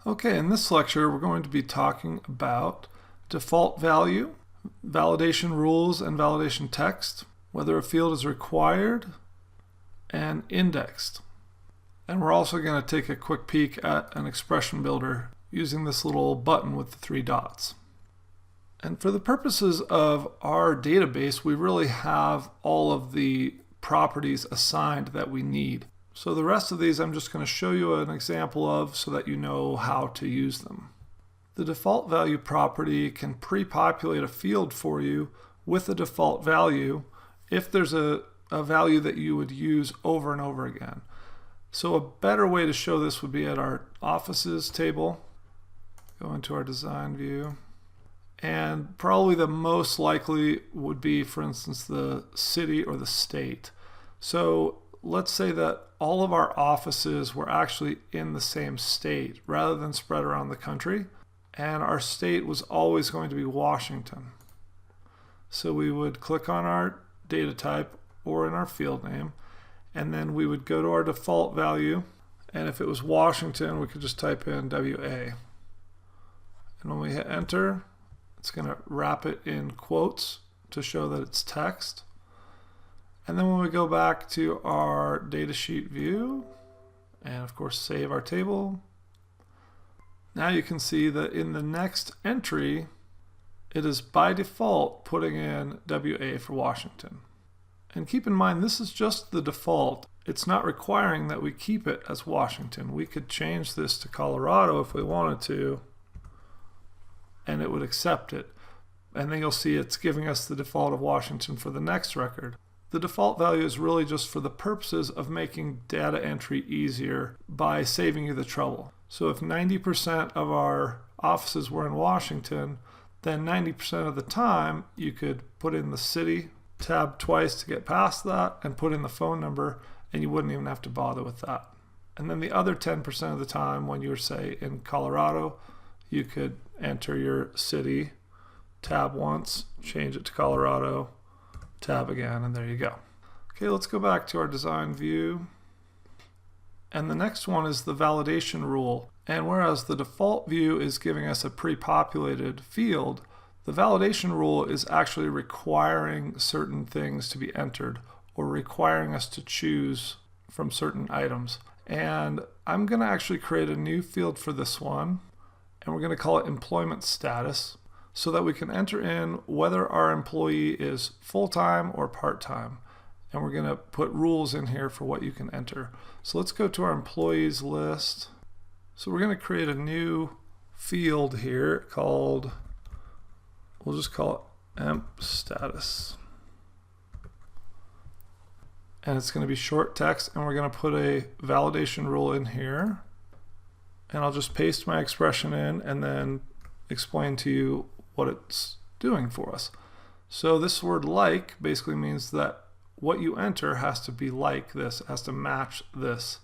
Okay, in this lecture we're going to be talking about default value, validation rules and validation text, whether a field is required, and indexed. And we're also going to take a quick peek at an expression builder using this little button with the 3 dots. And for the purposes of our database, we really have all of the properties assigned that we need. So the rest of these I'm just going to show you an example of so that you know how to use them. The default value property can pre-populate a field for you with a default value if there's a value that you would use over and over again. So a better way to show this would be at our offices table. Go into our design view. And probably the most likely would be, for instance, the city or the state. So let's say that all of our offices were actually in the same state rather than spread around the country, and our state was always going to be Washington. So we would click on our data type or in our field name, and then we would go to our default value, and if it was Washington, we could just type in WA. And when we hit enter, it's going to wrap it in quotes to show that it's text. And then when we go back to our datasheet view, and of course save our table, now you can see that in the next entry, it is by default putting in WA for Washington. And keep in mind, this is just the default. It's not requiring that we keep it as Washington. We could change this to Colorado if we wanted to, and it would accept it. And then you'll see it's giving us the default of Washington for the next record. The default value is really just for the purposes of making data entry easier by saving you the trouble. So if 90% of our offices were in Washington, then 90% of the time you could put in the city, tab twice to get past that, and put in the phone number, and you wouldn't even have to bother with that. And then the other 10% of the time when you were, say, in Colorado, you could enter your city, tab once, change it to Colorado, tab again, and there you go. Okay, let's go back to our design view. And the next one is the validation rule. And whereas the default view is giving us a pre-populated field, the validation rule is actually requiring certain things to be entered or requiring us to choose from certain items. And I'm going to actually create a new field for this one, and we're going to call it employment status, so that we can enter in whether our employee is full-time or part-time. And we're going to put rules in here for what you can enter. So let's go to our employees list. So we're going to create a new field here called, we'll just call it emp status. And it's going to be short text, and we're going to put a validation rule in here. And I'll just paste my expression in and then explain to you what it's doing for us. So this word like basically means that what you enter has to be like this, it has to match this.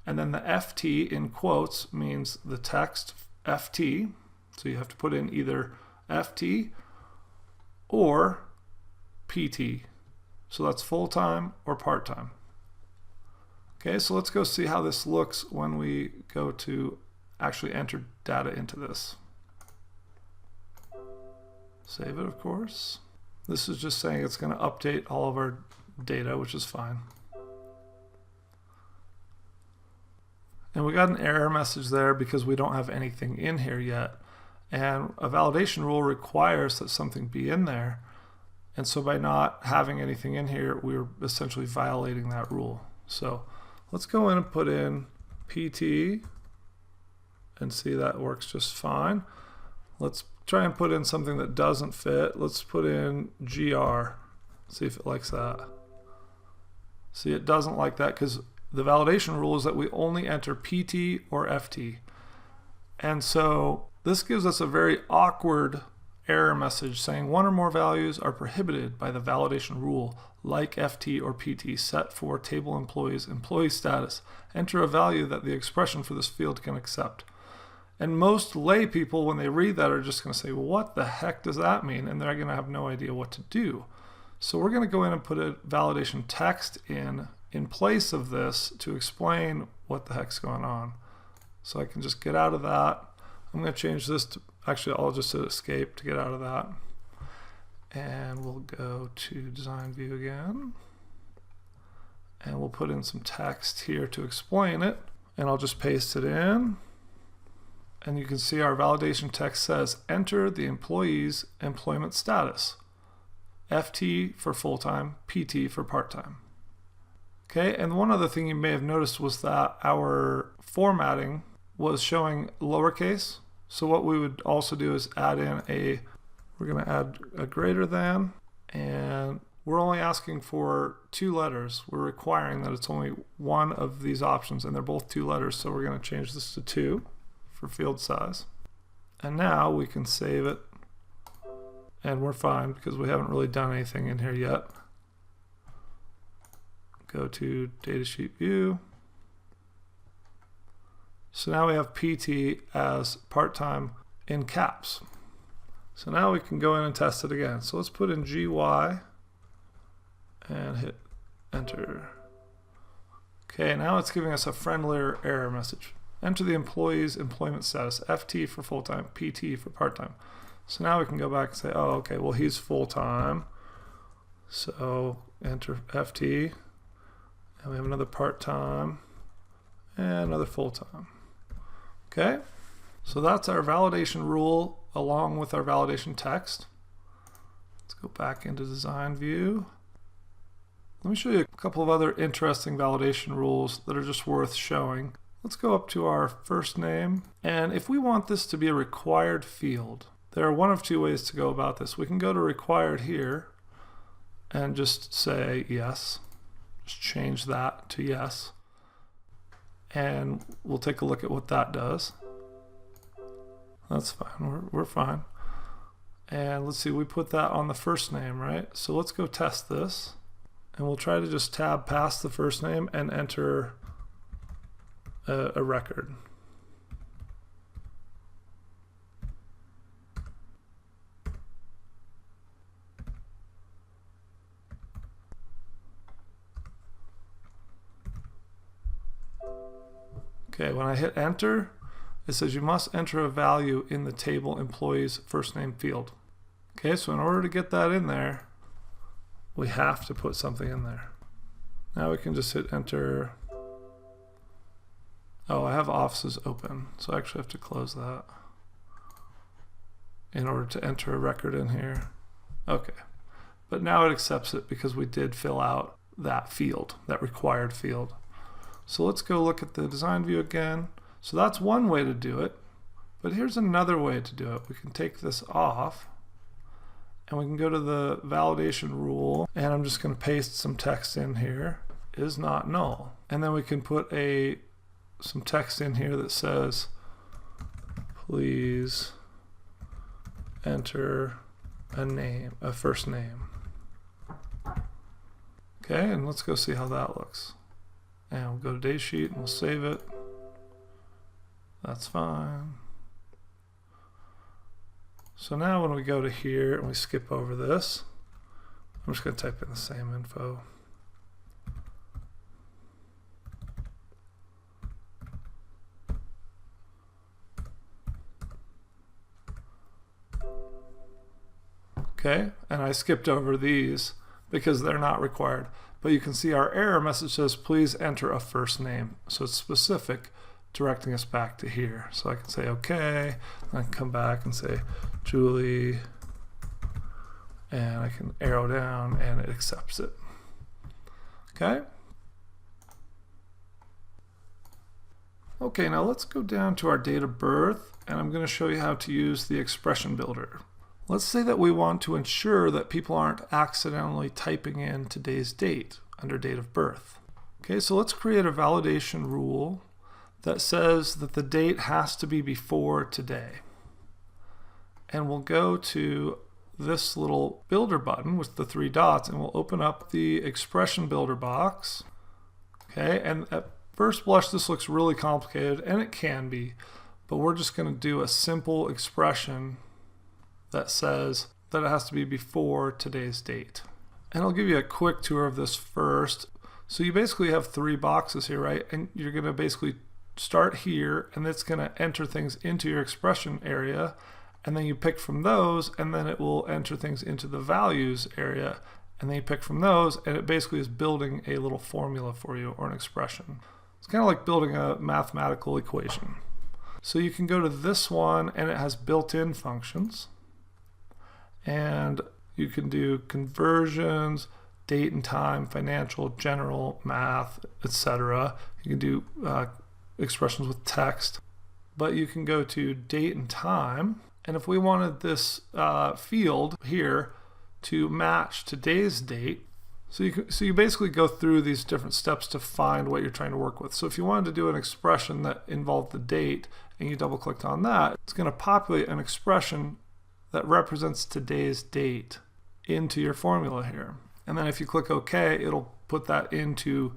And then the FT in quotes means the text FT, so you have to put in either FT or PT. So that's full-time or part-time. Okay, so let's go see how this looks when we go to actually enter data into this. Save it, of course. This is just saying it's going to update all of our data, which is fine. And we got an error message there because we don't have anything in here yet. And a validation rule requires that something be in there. And so by not having anything in here, we're essentially violating that rule. So let's go in and put in PT and see that works just fine. Let's try and put in something that doesn't fit. Let's put in GR. See if it likes that. See, it doesn't like that because the validation rule is that we only enter PT or FT. And so this gives us a very awkward error message saying one or more values are prohibited by the validation rule like FT or PT set for table employees employee status. Enter a value that the expression for this field can accept. And most lay people, when they read that, are just going to say, well, what the heck does that mean? And they're going to have no idea what to do. So we're going to go in and put a validation text in place of this to explain what the heck's going on. So I can just get out of that. I'm going to change this to, actually I'll just hit escape to get out of that. And we'll go to design view again. And we'll put in some text here to explain it. And I'll just paste it in. And you can see our validation text says, enter the employee's employment status. FT for full-time, PT for part-time. Okay, and one other thing you may have noticed was that our formatting was showing lowercase. So what we would also do is add in we're going to add a greater than, and we're only asking for 2 letters. We're requiring that it's only one of these options, and they're both 2 letters, so we're going to change this to 2 for field size. And now we can save it, and we're fine because we haven't really done anything in here yet. Go to datasheet view. So now we have PT as part-time in caps. So now we can go in and test it again. So let's put in GY and hit enter. Okay, now it's giving us a friendlier error message. Enter the employee's employment status, FT for full-time, PT for part-time. So now we can go back and say, oh, okay, well, he's full-time. So enter FT, and we have another part-time and another full-time. Okay, so that's our validation rule along with our validation text. Let's go back into design view. Let me show you a couple of other interesting validation rules that are just worth showing. Let's go up to our first name, and if we want this to be a required field, there are one of 2 ways to go about this. We can go to required here and just say yes. Just change that to yes. And we'll take a look at what that does. That's fine, we're fine. And let's see, we put that on the first name, right? So let's go test this. And we'll try to just tab past the first name and enter a record. Okay, when I hit enter, it says you must enter a value in the table employee's first name field. Okay, so in order to get that in there, we have to put something in there. Now we can just hit enter. Oh, I have offices open, so I actually have to close that in order to enter a record in here. Okay, but now it accepts it because we did fill out that field, that required field. So let's go look at the design view again. So that's one way to do it, but here's another way to do it. We can take this off and we can go to the validation rule, and I'm just going to paste some text in here, is not null. And then we can put some text in here that says, please enter a first name. Okay, and let's go see how that looks. And we'll go to datasheet and we'll save it. That's fine. So now when we go to here and we skip over this, I'm just going to type in the same info. Okay, and I skipped over these because they're not required. But you can see our error message says, please enter a first name. So it's specific, directing us back to here. So I can say, okay, and I can come back and say, Julie, and I can arrow down and it accepts it. Okay. Okay, now let's go down to our date of birth, and I'm going to show you how to use the expression builder. Let's say that we want to ensure that people aren't accidentally typing in today's date under date of birth. Okay, so let's create a validation rule that says that the date has to be before today. And we'll go to this little builder button with the 3 dots, and we'll open up the expression builder box. Okay, and at first blush this looks really complicated, and it can be, but we're just going to do a simple expression that says that it has to be before today's date. And I'll give you a quick tour of this first. So you basically have 3 boxes here, right? And you're going to basically start here, and it's going to enter things into your expression area, and then you pick from those, and then it will enter things into the values area, and then you pick from those, and it basically is building a little formula for you, or an expression. It's kind of like building a mathematical equation. So you can go to this one, and it has built-in functions, and you can do conversions, date and time, financial, general, math, etc. You can do expressions with text, but you can go to date and time, and if we wanted this field here to match today's date, so you basically go through these different steps to find what you're trying to work with. So if you wanted to do an expression that involved the date and you double clicked on that, it's going to populate an expression that represents today's date into your formula here. And then if you click OK, it'll put that into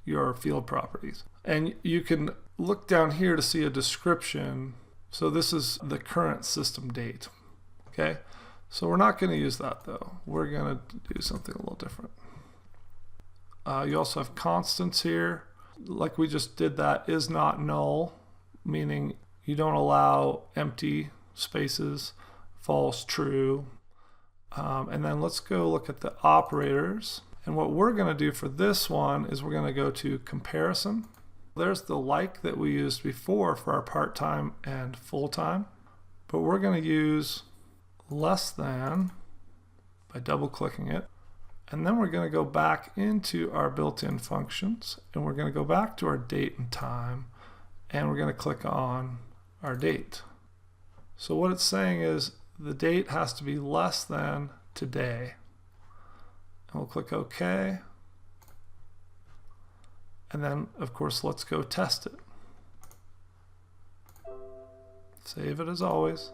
your field properties. And you can look down here to see a description. So this is the current system date. Okay, so we're not going to use that though. We're going to do something a little different. You also have constants here. Like we just did, that is not null, meaning you don't allow empty spaces, false, true. And then let's go look at the operators. And what we're going to do for this one is we're going to go to comparison. There's the like that we used before for our part-time and full-time, but we're going to use less than by double-clicking it. And then we're going to go back into our built-in functions, and we're going to go back to our date and time, and we're going to click on our date. So what it's saying is the date has to be less than today. And we'll click OK. And then, of course, let's go test it. Save it as always.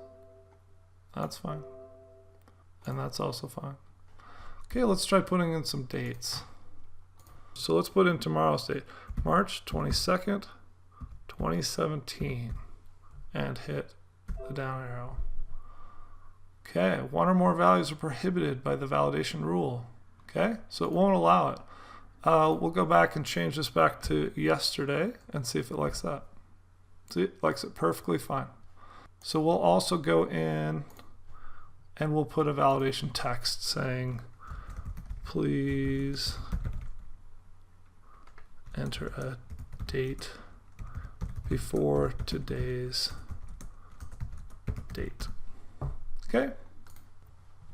That's fine. And that's also fine. Okay, let's try putting in some dates. So let's put in tomorrow's date, March 22nd, 2017, and hit the down arrow. Okay, one or more values are prohibited by the validation rule. Okay, so it won't allow it. We'll go back and change this back to yesterday and see if it likes that. See, it likes it perfectly fine. So we'll also go in and we'll put a validation text saying, please enter a date before today's date. Okay,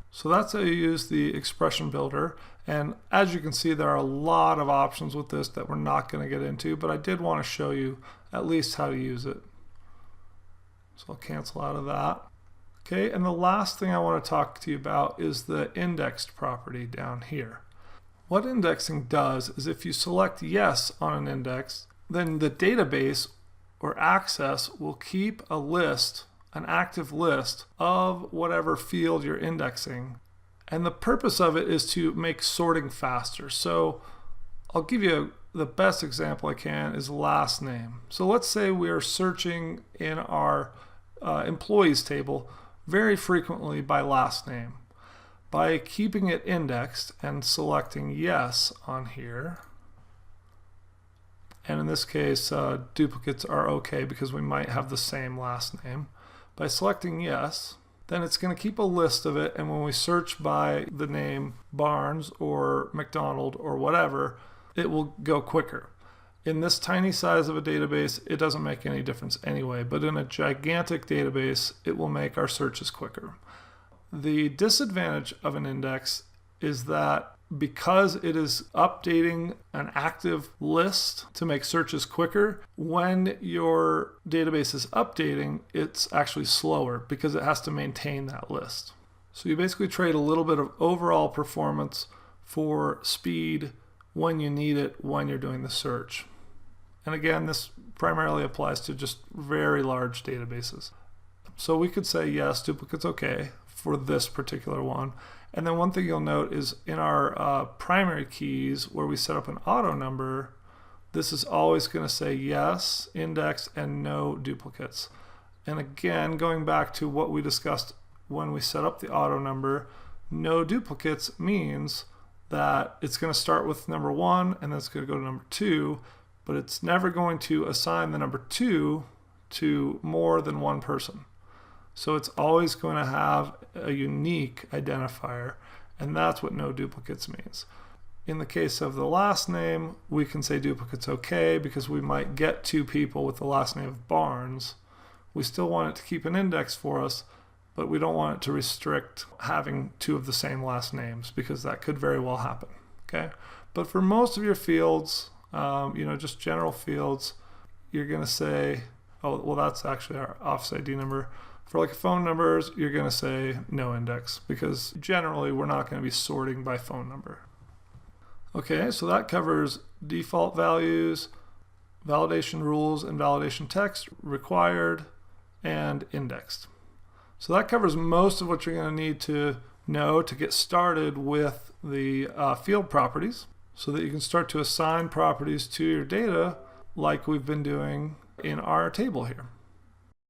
so that's how you use the expression builder. And as you can see, there are a lot of options with this that we're not going to get into, but I did want to show you at least how to use it. So I'll cancel out of that. Okay, and the last thing I want to talk to you about is the indexed property down here. What indexing does is if you select yes on an index, then the database or access will keep a list, an active list of whatever field you're indexing. And the purpose of it is to make sorting faster. So I'll give you the best example I can is last name. So let's say we are searching in our employees table very frequently by last name. By keeping it indexed and selecting yes on here, and in this case duplicates are okay because we might have the same last name. By selecting yes, then it's going to keep a list of it, and when we search by the name Barnes or McDonald or whatever, it will go quicker. In this tiny size of a database, it doesn't make any difference anyway, but in a gigantic database, it will make our searches quicker. The disadvantage of an index is that because it is updating an active list to make searches quicker, when your database is updating, it's actually slower because it has to maintain that list. So you basically trade a little bit of overall performance for speed when you need it when you're doing the search. And again, this primarily applies to just very large databases. So we could say yes, duplicate's okay for this particular one. And then one thing you'll note is in our primary keys where we set up an auto number, this is always going to say yes, index, and no duplicates. And again, going back to what we discussed when we set up the auto number, no duplicates means that it's going to start with number 1 and then it's going to go to number 2, but it's never going to assign the number 2 to more than one person. So it's always going to have a unique identifier, and that's what no duplicates means. In the case of the last name, we can say duplicate's okay because we might get 2 people with the last name of Barnes. We still want it to keep an index for us, but we don't want it to restrict having 2 of the same last names because that could very well happen. Okay, but for most of your fields, just general fields, you're going to say, oh, well, that's actually our Office ID number. For like phone numbers, you're going to say no index because generally we're not going to be sorting by phone number. Okay, so that covers default values, validation rules and validation text, required, and indexed. So that covers most of what you're going to need to know to get started with the field properties so that you can start to assign properties to your data like we've been doing in our table here.